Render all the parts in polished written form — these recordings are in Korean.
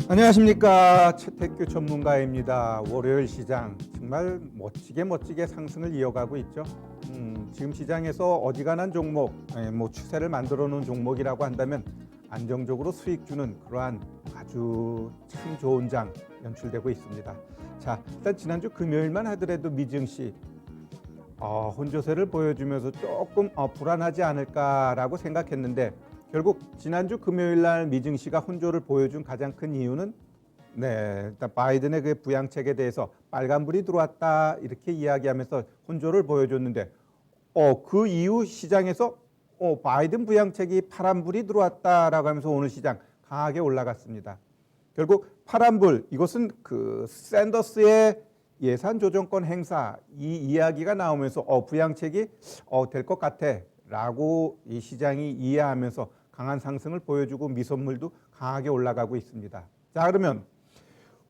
안녕하십니까, 최태규 전문가입니다. 월요일 시장 정말 멋지게 상승을 이어가고 있죠. 지금 시장에서 어지간한 종목, 추세를 만들어 놓은 종목이라고 한다면 안정적으로 수익 주는 그러한 아주 참 좋은 장 연출되고 있습니다. 자, 일단 지난주 금요일만 하더라도 미증시 혼조세를 보여주면서 조금 불안하지 않을까라고 생각했는데, 결국 지난주 금요일 날 미증시가 혼조를 보여준 가장 큰 이유는 일단 바이든의 그 부양책에 대해서 빨간불이 들어왔다 이렇게 이야기하면서 혼조를 보여줬는데, 그 이후 시장에서 바이든 부양책이 파란불이 들어왔다라고 하면서 오늘 시장 강하게 올라갔습니다. 결국 파란불, 이것은 그 샌더스의 예산 조정권 행사 이 이야기가 나오면서 부양책이 될 것 같아 라고 이 시장이 이해하면서 강한 상승을 보여주고 미선물도 강하게 올라가고 있습니다. 자, 그러면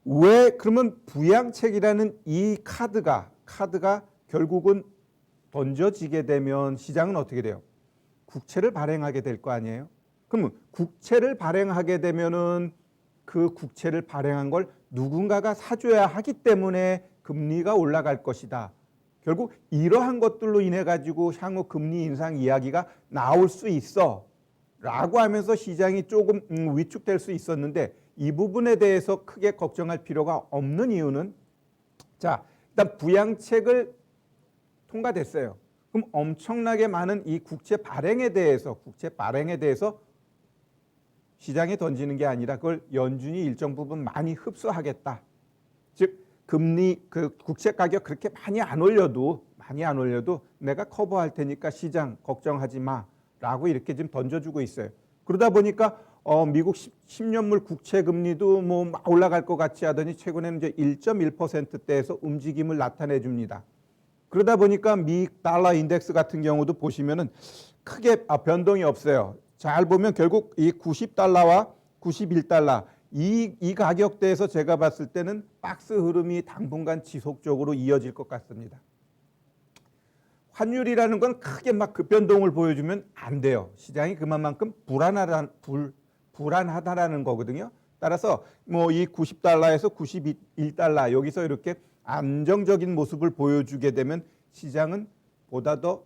왜 그러면 부양책이라는 이 카드가 결국은 던져지게 되면 시장은 어떻게 돼요? 국채를 발행하게 될 거 아니에요? 그러면 국채를 발행하게 되면은 그 국채를 발행한 걸 누군가가 사줘야 하기 때문에 금리가 올라갈 것이다. 결국 이러한 것들로 인해 가지고 향후 금리 인상 이야기가 나올 수 있어 라고 하면서 시장이 조금 위축될 수 있었는데, 이 부분에 대해서 크게 걱정할 필요가 없는 이유는, 자, 일단 부양책을 통과됐어요. 그럼 엄청나게 많은 이 국채 발행에 대해서 시장에 던지는 게 아니라 그걸 연준이 일정 부분 많이 흡수하겠다. 즉 금리 그 국채 가격 그렇게 많이 안 올려도 내가 커버할 테니까 시장 걱정하지 마라고 이렇게 좀 던져주고 있어요. 그러다 보니까 미국 10년물 국채 금리도 막 올라갈 것 같이 하더니 최근에는 이제 1.1%대에서 움직임을 나타내 줍니다. 그러다 보니까 미 달러 인덱스 같은 경우도 보시면은 크게 변동이 없어요. 잘 보면 결국 이 90달러와 91달러 이 가격대에서 제가 봤을 때는 박스 흐름이 당분간 지속적으로 이어질 것 같습니다. 환율이라는 건 크게 막 급변동을 보여주면 안 돼요. 시장이 그만큼 불안하다라는 거거든요. 따라서 이 90달러에서 91달러 여기서 이렇게 안정적인 모습을 보여주게 되면 시장은 보다 더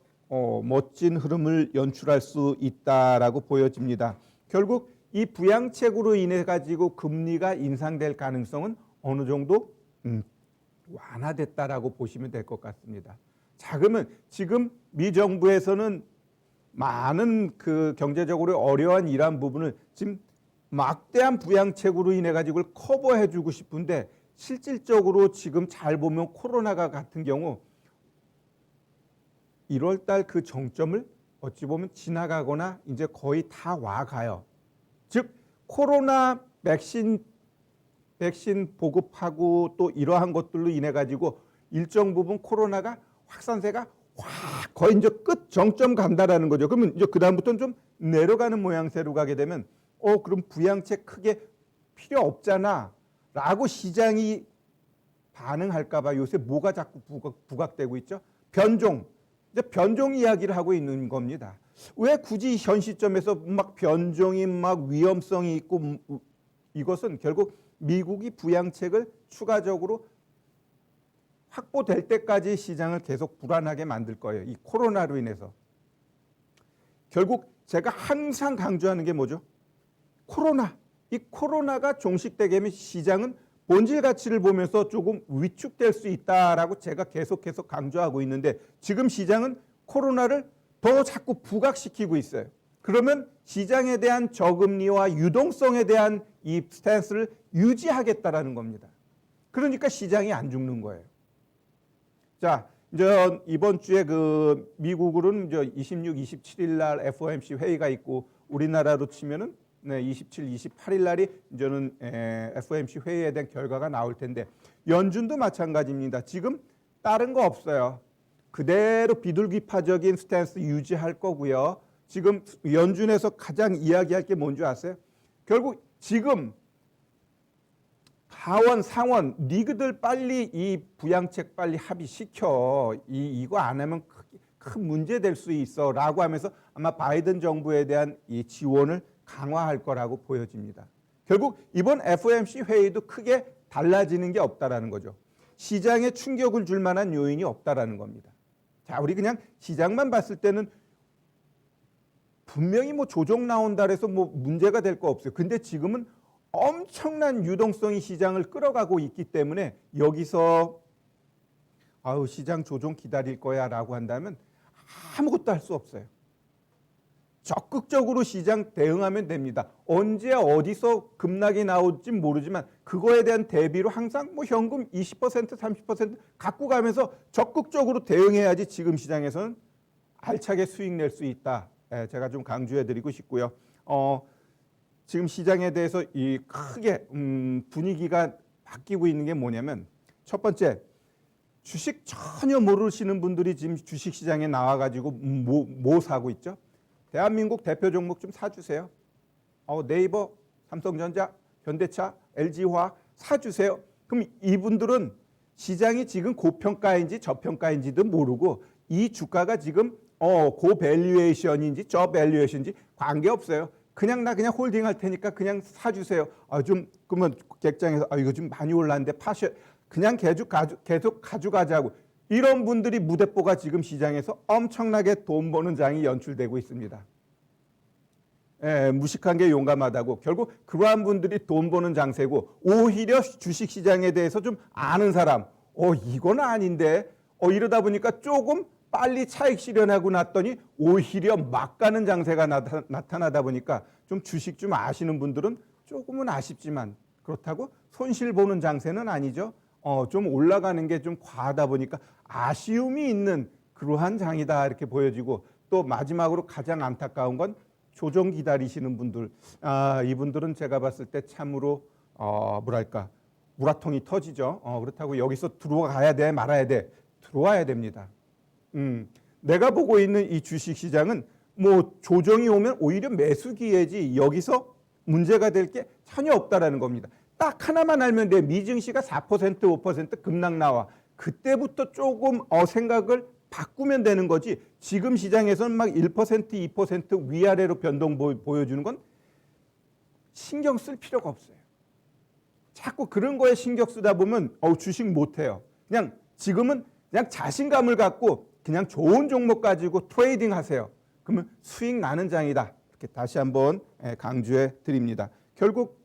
멋진 흐름을 연출할 수 있다라고 보여집니다. 결국 이 부양책으로 인해 가지고 금리가 인상될 가능성은 어느 정도 완화됐다라고 보시면 될 것 같습니다. 자, 그러면 지금 미 정부에서는 많은 그 경제적으로 어려운 이러한 부분을 지금 막대한 부양책으로 인해 가지고 커버해 주고 싶은데, 실질적으로 지금 잘 보면 코로나가 같은 경우 1월 달 그 정점을 어찌 보면 지나가거나 이제 거의 다 와가요. 즉 코로나 백신 보급하고 또 이러한 것들로 인해 가지고 일정 부분 코로나가 확산세가 확 거의 이제 끝 정점 간다라는 거죠. 그러면 이제 그다음부터는 좀 내려가는 모양새로 가게 되면 그럼 부양책 크게 필요 없잖아 라고 시장이 반응할까 봐 요새 뭐가 자꾸 부각되고 있죠? 변종. 이제 변종 이야기를 하고 있는 겁니다. 왜 굳이 현 시점에서 막 변종이 막 위험성이 있고, 이것은 결국 미국이 부양책을 추가적으로 확보될 때까지 시장을 계속 불안하게 만들 거예요. 이 코로나로 인해서. 결국 제가 항상 강조하는 게 뭐죠? 코로나. 이 코로나가 종식되게 되면 시장은 본질 가치를 보면서 조금 위축될 수 있다라고 제가 계속해서 강조하고 있는데, 지금 시장은 코로나를 더 자꾸 부각시키고 있어요. 그러면 시장에 대한 저금리와 유동성에 대한 이 스탠스를 유지하겠다라는 겁니다. 그러니까 시장이 안 죽는 거예요. 자, 이제 이번 주에 그 미국으로는 이제 26, 27일 날 FOMC 회의가 있고, 우리나라로 치면은 27, 28일 날이 이제는 FOMC 회의에 대한 결과가 나올 텐데, 연준도 마찬가지입니다. 지금 다른 거 없어요. 그대로 비둘기파적인 스탠스 유지할 거고요. 지금 연준에서 가장 이야기할 게 뭔지 아세요? 결국 지금 하원, 상원, 니그들 빨리 이 부양책 빨리 합의시켜. 이거 안 하면 큰 문제 될 수 있어 라고 하면서 아마 바이든 정부에 대한 이 지원을 강화할 거라고 보여집니다. 결국 이번 FOMC 회의도 크게 달라지는 게 없다라는 거죠. 시장에 충격을 줄 만한 요인이 없다라는 겁니다. 자, 우리 그냥 시장만 봤을 때는 분명히 뭐 조정 나온다 해서 뭐 문제가 될 거 없어요. 근데 지금은 엄청난 유동성이 시장을 끌어가고 있기 때문에 여기서 아우 시장 조정 기다릴 거야라고 한다면 아무것도 할 수 없어요. 적극적으로 시장 대응하면 됩니다. 언제 어디서 급락이 나올지 모르지만 그거에 대한 대비로 항상 뭐 현금 20% 30% 갖고 가면서 적극적으로 대응해야지 지금 시장에서는 알차게 수익 낼 수 있다. 제가 좀 강조해드리고 싶고요. 지금 시장에 대해서 이 크게 분위기가 바뀌고 있는 게 뭐냐면 첫 번째 주식 전혀 모르시는 분들이 지금 주식 시장에 나와가지고 뭐 사고 있죠? 대한민국 대표 종목 좀 사주세요. 네이버, 삼성전자, 현대차, LG화학 사주세요. 그럼 이분들은 시장이 지금 고평가인지 저평가인지도 모르고 이 주가가 지금 고밸류에이션인지 저밸류에이션인지 관계없어요. 그냥 홀딩할 테니까 그냥 사주세요. 좀 그러면 객장에서 이거 좀 많이 올랐는데 파셔 그냥 계속 가져가자고. 이런 분들이 무대뽀가 지금 시장에서 엄청나게 돈 버는 장이 연출되고 있습니다. 무식한 게 용감하다고. 결국 그러한 분들이 돈 버는 장세고 오히려 주식시장에 대해서 좀 아는 사람 이건 아닌데 이러다 보니까 조금 빨리 차익 실현하고 났더니 오히려 막 가는 장세가 나타나다 보니까 좀 주식 좀 아시는 분들은 조금은 아쉽지만 그렇다고 손실 보는 장세는 아니죠. 좀 올라가는 게 좀 과하다 보니까 아쉬움이 있는 그러한 장이다 이렇게 보여지고 또 마지막으로 가장 안타까운 건 조정 기다리시는 분들. 이분들은 제가 봤을 때 참으로 뭐랄까 우라통이 터지죠. 그렇다고 여기서 들어가야 돼 말아야 돼 들어와야 됩니다. 내가 보고 있는 이 주식시장은 뭐 조정이 오면 오히려 매수 기회지 여기서 문제가 될 게 전혀 없다라는 겁니다. 딱 하나만 알면 돼. 미증시가 4% 5% 급락 나와. 그때부터 조금 생각을 바꾸면 되는 거지. 지금 시장에서는 막 1% 2% 위아래로 변동 보여주는 건 신경 쓸 필요가 없어요. 자꾸 그런 거에 신경 쓰다 보면 주식 못해요. 그냥 지금은 그냥 자신감을 갖고 그냥 좋은 종목 가지고 트레이딩 하세요. 그러면 수익 나는 장이다. 이렇게 다시 한번 강조해 드립니다. 결국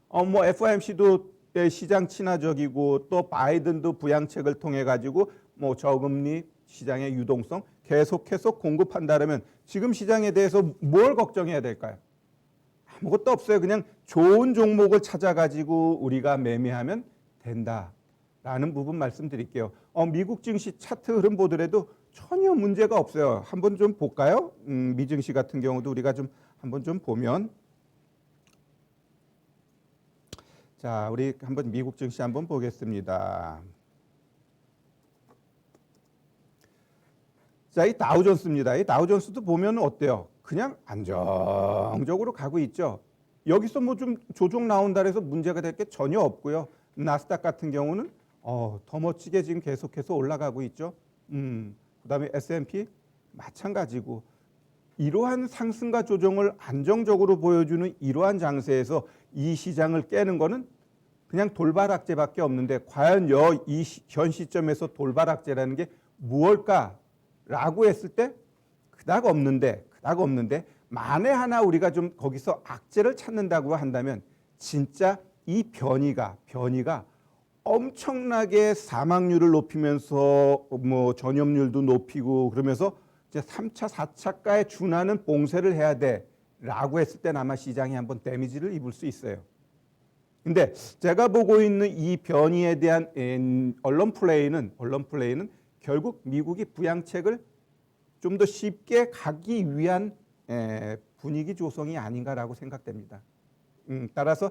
뭐 FOMC도 시장 친화적이고 또 바이든도 부양책을 통해 가지고 뭐 저금리 시장의 유동성 계속해서 공급한다면 지금 시장에 대해서 뭘 걱정해야 될까요? 아무것도 없어요. 그냥 좋은 종목을 찾아 가지고 우리가 매매하면 된다라는 부분 말씀드릴게요. 미국 증시 차트 흐름 보더라도 전혀 문제가 없어요. 한번 좀 볼까요? 미증시 같은 경우도 우리가 좀 한번 좀 보면 자, 우리 한번 미국 증시 한번 보겠습니다. 자, 이 다우존스입니다. 이 다우존스도 보면 어때요? 그냥 안정적으로 가고 있죠. 여기서 뭐 좀 조정 나온다 해서 문제가 될 게 전혀 없고요. 나스닥 같은 경우는 더 멋지게 지금 계속해서 올라가고 있죠. 그다음에 S&P 마찬가지고 이러한 상승과 조정을 안정적으로 보여주는 이러한 장세에서 이 시장을 깨는 거는 그냥 돌발악재밖에 없는데 과연 현 시점에서 돌발악재라는 게 무엇일까라고 했을 때 그닥 없는데 만에 하나 우리가 좀 거기서 악재를 찾는다고 한다면 진짜 이 변이가 엄청나게 사망률을 높이면서 뭐 전염률도 높이고 그러면서 이제 3차, 4차가에 준하는 봉쇄를 해야 돼라고 했을 땐 아마 시장이 한번 데미지를 입을 수 있어요. 근데 제가 보고 있는 이 변이에 대한 언론 플레이는 결국 미국이 부양책을 좀 더 쉽게 가기 위한 분위기 조성이 아닌가라고 생각됩니다. 따라서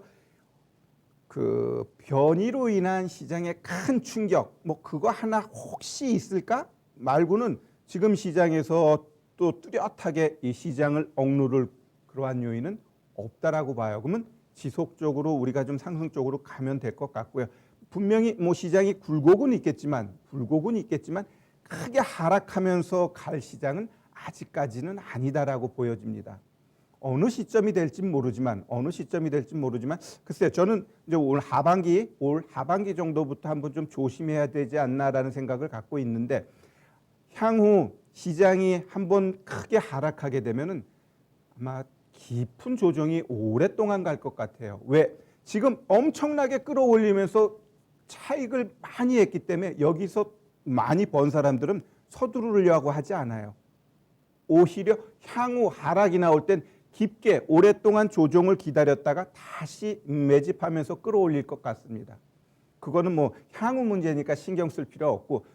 그 변이로 인한 시장의 큰 충격, 뭐 그거 하나 혹시 있을까 말고는 지금 시장에서 또 뚜렷하게 이 시장을 억누를 그러한 요인은 없다라고 봐요. 그러면 지속적으로 우리가 좀 상승 쪽으로 가면 될 것 같고요. 분명히 뭐 시장이 굴곡은 있겠지만 크게 하락하면서 갈 시장은 아직까지는 아니다라고 보여집니다. 어느 시점이 될진 모르지만 글쎄요, 저는 이제 올 하반기 정도부터 한번 좀 조심해야 되지 않나라는 생각을 갖고 있는데, 향후 시장이 한번 크게 하락하게 되면은 아마 깊은 조정이 오랫동안 갈 것 같아요. 왜? 지금 엄청나게 끌어올리면서 차익을 많이 했기 때문에 여기서 많이 번 사람들은 서두르려고 하지 않아요. 오히려 향후 하락이 나올 땐 깊게 오랫동안 조정을 기다렸다가 다시 매집하면서 끌어올릴 것 같습니다. 그거는 뭐 향후 문제니까 신경 쓸 필요 없고,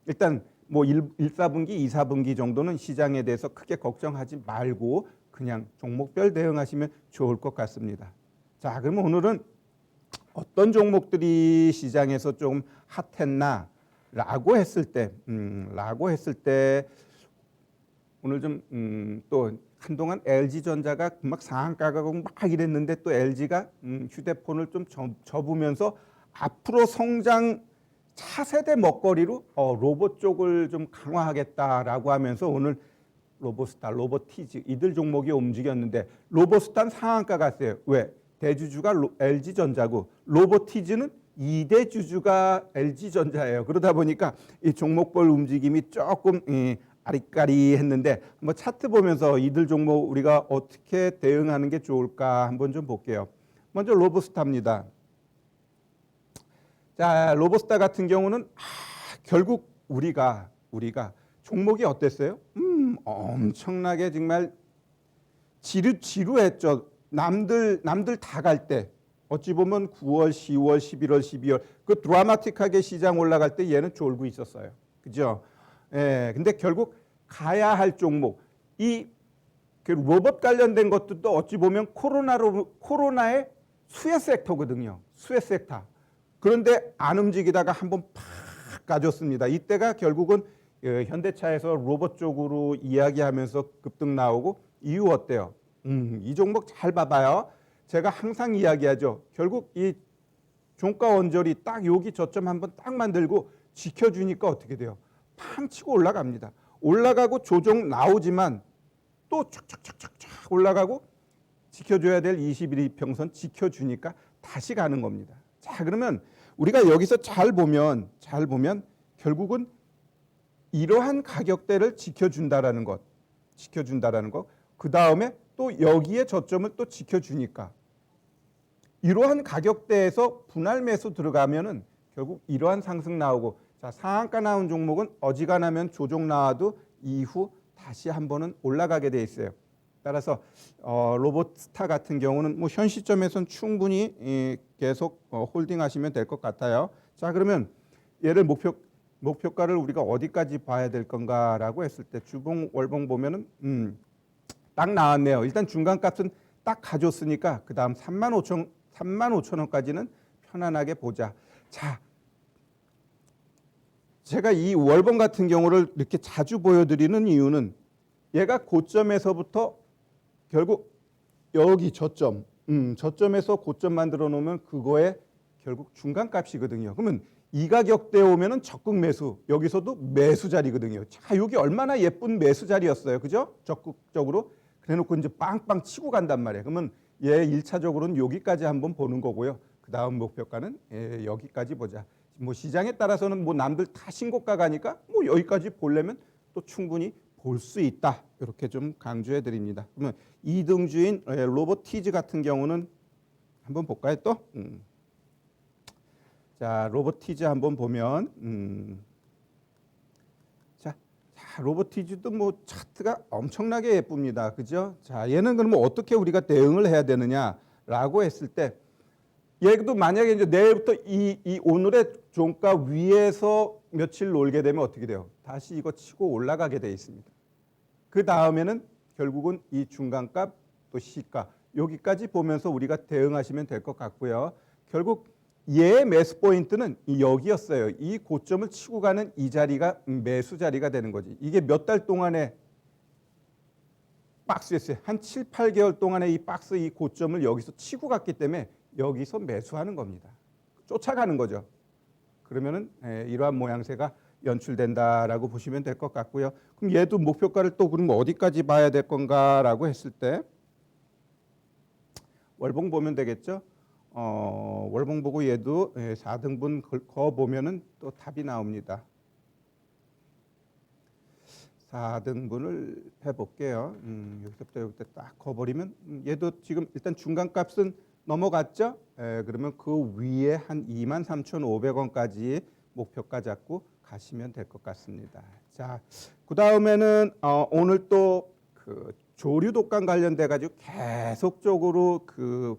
일단 뭐 1, 4분기, 2, 4분기 정도는 시장에 대해서 크게 걱정하지 말고 그냥 종목별 대응하시면 좋을 것 같습니다. 자, 그러면 오늘은 어떤 종목들이 시장에서 좀 핫했나 라고 했을 때 오늘 좀 또 한동안 LG전자가 막 상한가 가고 막 이랬는데, 또 LG가 휴대폰을 좀 접으면서 앞으로 성장 차세대 먹거리로 로봇 쪽을 좀 강화하겠다라고 하면서 오늘 로보스타, 로보티즈 이들 종목이 움직였는데, 로보스타는 상한가 갔어요. 왜? 대주주가 LG전자고 로보티즈는 2대 주주가 LG전자예요. 그러다 보니까 이 종목별 움직임이 조금 아리까리했는데, 한번 차트 보면서 이들 종목 우리가 어떻게 대응하는 게 좋을까 한번 좀 볼게요. 먼저 로보스타입니다. 자, 로보스타 같은 경우는 결국 우리가 종목이 어땠어요? 엄청나게 정말 지루했죠. 남들 다 갈 때, 어찌 보면 9월, 10월, 11월, 12월 그 드라마틱하게 시장 올라갈 때 얘는 졸고 있었어요. 그죠? 예. 근데 결국 가야 할 종목, 그 로봇 관련된 것들도 어찌 보면 코로나의 수혜 섹터거든요. 수혜 섹터. 그런데 안 움직이다가 한번 팍 가졌습니다. 이때가 결국은 현대차에서 로봇 쪽으로 이야기하면서 급등 나오고, 이유 어때요? 이 종목 잘 봐봐요. 제가 항상 이야기하죠. 결국 이 종가 원절이 딱 여기 저점 한번 딱 만들고 지켜주니까 어떻게 돼요? 팡 치고 올라갑니다. 올라가고 조정 나오지만 또 촥촥촥촥 올라가고 지켜줘야 될 21이평선 지켜주니까 다시 가는 겁니다. 자, 그러면 우리가 여기서 잘 보면 결국은 이러한 가격대를 지켜준다라는 것. 그 다음에 또 여기에 저점을 또 지켜주니까, 이러한 가격대에서 분할 매수 들어가면은 결국 이러한 상승 나오고, 자, 상한가 나온 종목은 어지간하면 조정 나와도 이후 다시 한 번은 올라가게 돼 있어요. 따라서 로봇스타 같은 경우는 뭐 현 시점에서는 충분히 계속 홀딩하시면 될 것 같아요. 자, 그러면 얘를 목표가를 우리가 어디까지 봐야 될 건가라고 했을 때, 주봉 월봉 보면은 딱 나왔네요. 일단 중간값은 딱 가졌으니까 그 다음 35,000원까지는 편안하게 보자. 자, 제가 이 월봉 같은 경우를 이렇게 자주 보여드리는 이유는, 얘가 고점에서부터 결국 여기 저점에서 고점 만들어 놓으면 그거에 결국 중간값이거든요. 그러면 이 가격대에 오면은 적극 매수, 여기서도 매수 자리거든요. 자, 여기 얼마나 예쁜 매수 자리였어요. 그죠? 적극적으로. 그래 놓고 이제 빵빵 치고 간단 말이에요. 그러면 얘 1차적으로는 여기까지 한번 보는 거고요. 그 다음 목표가는 여기까지 보자. 뭐 시장에 따라서는 뭐 남들 다 신고가 가니까 뭐 여기까지 보려면 또 충분히 볼 수 있다. 이렇게 좀 강조해 드립니다. 그러면 2등주인 로보티즈 같은 경우는 한번 볼까요 또? 자, 로보티즈 한번 보면 자, 로보티즈도 뭐 차트가 엄청나게 예쁩니다. 그죠? 자, 얘는 그러면 어떻게 우리가 대응을 해야 되느냐라고 했을 때, 얘도 만약에 이제 내일부터 이 오늘의 종가 위에서 며칠 놀게 되면 어떻게 돼요? 다시 이거 치고 올라가게 돼 있습니다. 그 다음에는 결국은 이 중간값 또 시가 여기까지 보면서 우리가 대응하시면 될 것 같고요. 결국 얘의 매수 포인트는 여기였어요. 이 고점을 치고 가는 이 자리가 매수 자리가 되는 거지. 이게 몇 달 동안에 박스였어요. 한 7, 8개월 동안에 이 박스 이 고점을 여기서 치고 갔기 때문에 여기서 매수하는 겁니다. 쫓아가는 거죠. 그러면은 이러한 모양새가 연출된다라고 보시면 될 것 같고요. 그럼 얘도 목표가를 또 그럼 어디까지 봐야 될 건가라고 했을 때, 월봉 보면 되겠죠. 월봉 보고 얘도 4등분 거 보면은 또 답이 나옵니다. 4등분을 해볼게요. 여기서부터 여기부터 딱 거버리면 얘도 지금 일단 중간값은 넘어갔죠. 그러면 그 위에 한 23,500원까지 목표가 잡고 가시면 될 것 같습니다. 자, 그 다음에는 오늘 또 그 조류 독감 관련돼 가지고 계속적으로 그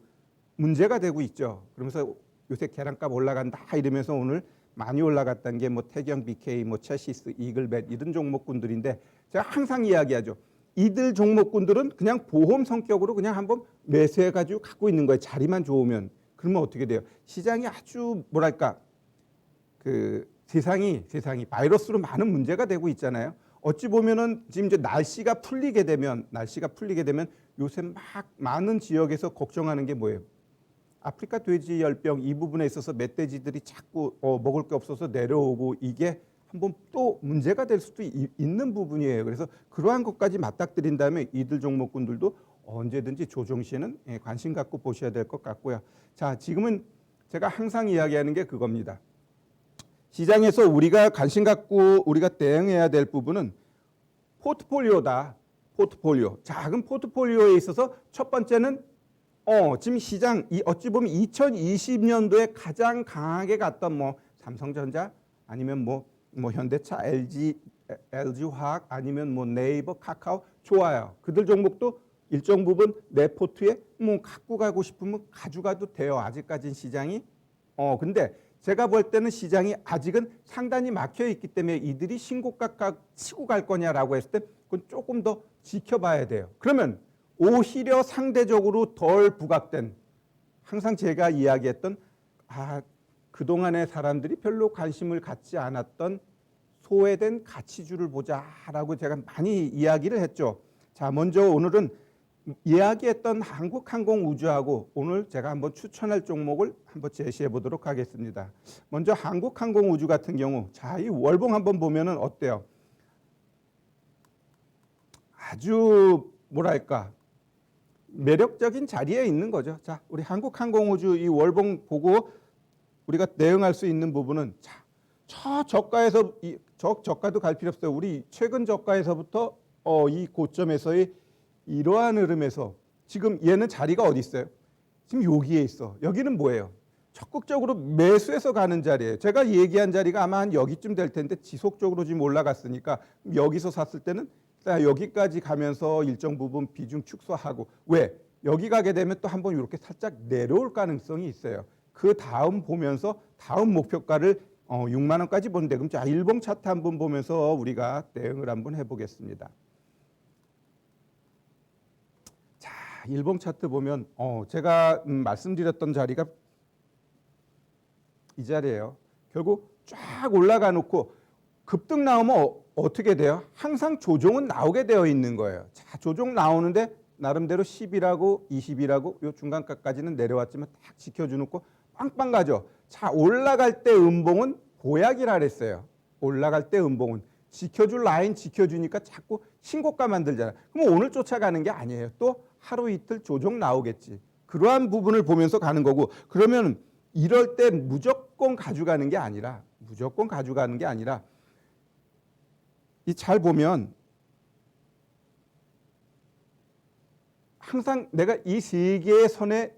문제가 되고 있죠. 그러면서 요새 계란값 올라간다 이러면서 오늘 많이 올라갔다는 게 뭐 태경 BK, 뭐 체시스, 이글벳 이런 종목군들인데 제가 항상 이야기하죠. 이들 종목군들은 그냥 보험 성격으로 그냥 한번 매수해 가지고 갖고 있는 거예요. 자리만 좋으면. 그러면 어떻게 돼요? 시장이 아주 뭐랄까 그 세상이 바이러스로 많은 문제가 되고 있잖아요. 어찌 보면은 지금 이제 날씨가 풀리게 되면 요새 막 많은 지역에서 걱정하는 게 뭐예요? 아프리카 돼지 열병 이 부분에 있어서 멧돼지들이 자꾸 먹을 게 없어서 내려오고 이게 한번 또 문제가 될 수도 있는 부분이에요. 그래서 그러한 것까지 맞닥뜨린 다음에 이들 종목군들도 언제든지 조정 시에는 관심 갖고 보셔야 될 것 같고요. 자, 지금은 제가 항상 이야기하는 게 그겁니다. 시장에서 우리가 관심 갖고 우리가 대응해야 될 부분은 포트폴리오다. 포트폴리오. 작은 포트폴리오에 있어서 첫 번째는 지금 시장 어찌 보면 2020년도에 가장 강하게 갔던 뭐 삼성전자 아니면 뭐 현대차, LG화학 아니면 뭐 네이버, 카카오 좋아요. 그들 종목도 일정 부분 내 포트에 뭐 갖고 가고 싶으면 가져가도 돼요. 아직까지는 시장이 근데 제가 볼 때는 시장이 아직은 상단이 막혀 있기 때문에 이들이 신고가 치고 갈 거냐라고 했을 때 그건 조금 더 지켜봐야 돼요. 그러면 오히려 상대적으로 덜 부각된 항상 제가 이야기했던 그동안의 사람들이 별로 관심을 갖지 않았던 소외된 가치주를 보자라고 제가 많이 이야기를 했죠. 자, 먼저 오늘은 이야기했던 한국항공우주하고 오늘 제가 한번 추천할 종목을 한번 제시해 보도록 하겠습니다. 먼저 한국항공우주 같은 경우 자, 이 월봉 한번 보면은 어때요? 아주 뭐랄까 매력적인 자리에 있는 거죠. 자, 우리 한국항공우주 이 월봉 보고 우리가 대응할 수 있는 부분은 저 저가에서 저가도 갈 필요 없어요. 우리 최근 저가에서부터 이 고점에서의 이러한 흐름에서 지금 얘는 자리가 어디 있어요? 지금 여기에 있어. 여기는 뭐예요? 적극적으로 매수해서 가는 자리예요. 제가 얘기한 자리가 아마 한 여기쯤 될 텐데 지속적으로 지금 올라갔으니까 여기서 샀을 때는 여기까지 가면서 일정 부분 비중 축소하고 왜? 여기 가게 되면 또 한번 이렇게 살짝 내려올 가능성이 있어요. 그 다음 보면서 다음 목표가를 6만 원까지 보는데 그럼 자 일봉 차트 한번 보면서 우리가 대응을 한번 해보겠습니다. 자 일봉 차트 보면 제가 말씀드렸던 자리가 이 자리예요. 결국 쫙 올라가 놓고 급등 나오면 어떻게 돼요? 항상 조정은 나오게 되어 있는 거예요. 자 조정 나오는데 나름대로 10이라고 20이라고 요 중간가까지는 내려왔지만 딱 지켜주놓고 빵빵 가죠. 자 올라갈 때 음봉은 보약이라 그랬어요. 올라갈 때 음봉은 지켜줄 라인 지켜주니까 자꾸 신고가 만들잖아요. 그럼 오늘 쫓아가는 게 아니에요. 또 하루 이틀 조정 나오겠지. 그러한 부분을 보면서 가는 거고 그러면 이럴 때 무조건 가져가는 게 아니라 이 잘 보면 항상 내가 이 세 개의 선에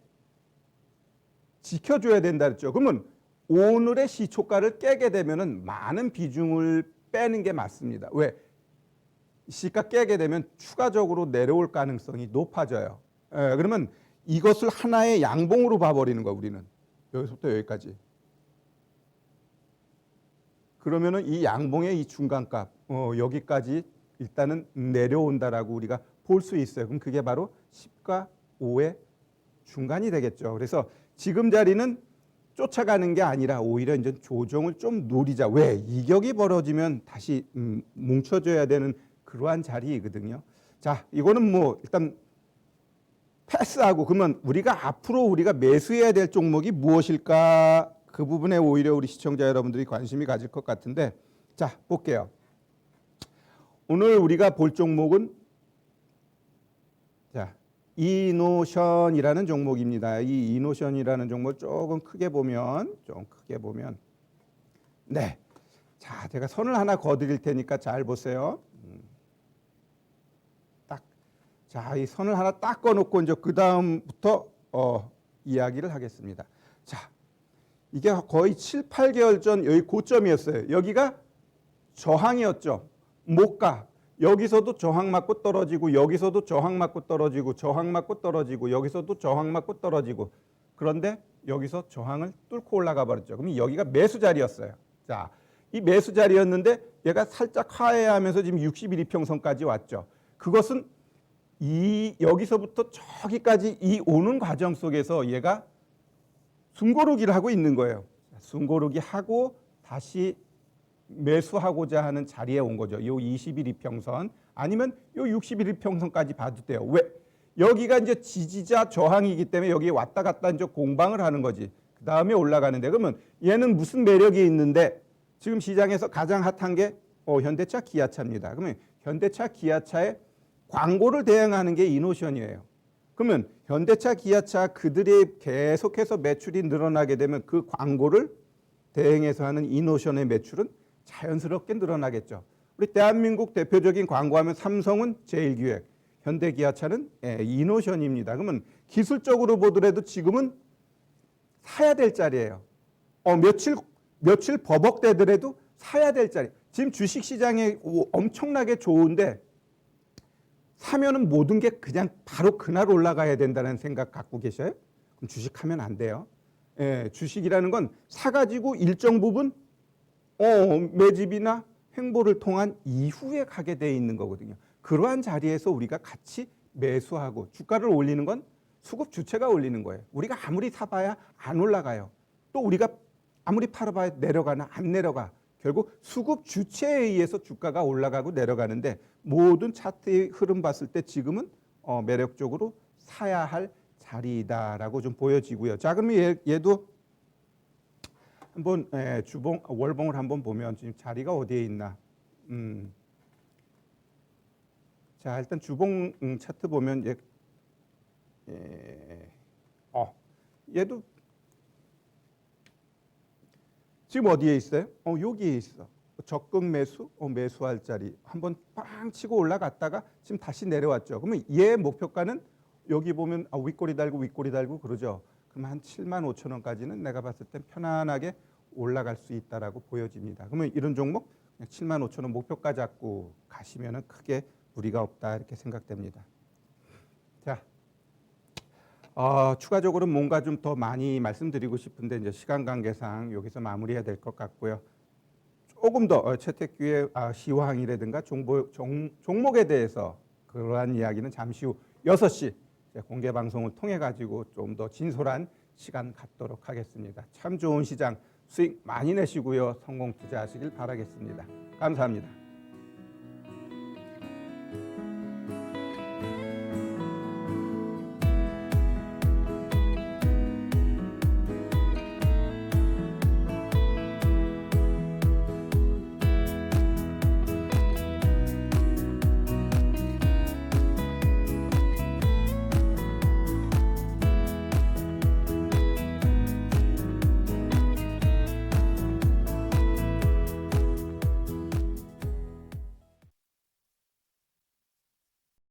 지켜줘야 된다 그랬죠. 그러면 오늘의 시초가를 깨게 되면은 많은 비중을 빼는 게 맞습니다. 왜? 시가 깨게 되면 추가적으로 내려올 가능성이 높아져요. 그러면 이것을 하나의 양봉으로 봐버리는 거야 우리는. 여기서부터 여기까지. 그러면은 이 양봉의 이 중간값 여기까지 일단은 내려온다라고 우리가 볼 수 있어요. 그럼 그게 바로 10과 5의 중간이 되겠죠. 그래서 지금 자리는 쫓아가는 게 아니라 오히려 이제 조정을 좀 노리자. 왜? 이격이 벌어지면 다시 뭉쳐줘야 되는 그러한 자리이거든요. 자, 이거는 뭐 일단 패스하고 그러면 앞으로 우리가 매수해야 될 종목이 무엇일까? 그 부분에 오히려 우리 시청자 여러분들이 관심이 가질 것 같은데 자, 볼게요. 오늘 우리가 볼 종목은 자, 이노션이라는 종목입니다. 이 이노션이라는 종목을 조금 크게 보면 네. 자, 제가 선을 하나 그어 드릴 테니까 잘 보세요. 딱. 자, 이 선을 하나 딱 그어 놓고 이제 그다음부터 이야기를 하겠습니다. 자, 이게 거의 7, 8개월 전 여기 고점이었어요. 여기가 저항이었죠. 못 가. 여기서도 저항 맞고 떨어지고 여기서도 저항 맞고 떨어지고 저항 맞고 떨어지고 여기서도 저항 맞고 떨어지고 그런데 여기서 저항을 뚫고 올라가 버렸죠. 그럼 여기가 매수 자리였어요. 자, 이 매수 자리였는데 얘가 살짝 하회하면서 지금 60일 이평선까지 왔죠. 그것은 여기서부터 저기까지 이 오는 과정 속에서 얘가 숨고르기를 하고 있는 거예요. 숨고르기 하고 다시 매수하고자 하는 자리에 온 거죠. 요 20일 이평선 아니면 요 60일 이평선까지 봐도 돼요. 왜? 여기가 이제 지지자 저항이기 때문에 여기 왔다 갔다 이제 공방을 하는 거지. 그 다음에 올라가는데 그러면 얘는 무슨 매력이 있는데 지금 시장에서 가장 핫한 게 현대차, 기아차입니다. 그러면 현대차, 기아차의 광고를 대행하는 게 이노션이에요. 그러면 현대차, 기아차 그들이 계속해서 매출이 늘어나게 되면 그 광고를 대행해서 하는 이노션의 매출은 자연스럽게 늘어나겠죠. 우리 대한민국 대표적인 광고하면 삼성은 제일기획, 현대기아차는 이노션입니다. 그러면 기술적으로 보더라도 지금은 사야 될 자리예요. 며칠 버벅대더라도 사야 될 자리. 지금 주식시장이 엄청나게 좋은데 사면은 모든 게 그냥 바로 그날 올라가야 된다는 생각 갖고 계셔요? 그럼 주식하면 안 돼요. 주식이라는 건 사가지고 일정 부분 매집이나 횡보를 통한 이후에 가게 돼 있는 거거든요. 그러한 자리에서 우리가 같이 매수하고 주가를 올리는 건 수급 주체가 올리는 거예요. 우리가 아무리 사봐야 안 올라가요. 또 우리가 아무리 팔아봐야 내려가나 안 내려가. 결국 수급 주체에 의해서 주가가 올라가고 내려가는데 모든 차트의 흐름 봤을 때 지금은 매력적으로 사야 할 자리다라고 좀 보여지고요. 자, 그러면 얘도 한번 주봉 월봉을 한번 보면 지금 자리가 어디에 있나? 자, 일단 주봉 차트 보면 얘도 지금 어디에 있어요? 여기에 있어. 적극 매수, 매수할 자리. 한번 빵 치고 올라갔다가 지금 다시 내려왔죠. 그러면 얘 목표가는 여기 보면 윗꼬리 달고 그러죠. 그럼 한 7만 5천 원까지는 내가 봤을 땐 편안하게 올라갈 수 있다라고 보여집니다. 그러면 이런 종목 7만 5천 원 목표가 잡고 가시면은 크게 무리가 없다 이렇게 생각됩니다. 자, 추가적으로 뭔가 좀 더 많이 말씀드리고 싶은데 이제 시간 관계상 여기서 마무리해야 될 것 같고요. 조금 더 채택기회 시황이라든가 종목에 대해서 그러한 이야기는 잠시 후 6시 공개 방송을 통해 가지고 좀 더 진솔한 시간 갖도록 하겠습니다. 참 좋은 시장 수익 많이 내시고요. 성공 투자하시길 바라겠습니다. 감사합니다.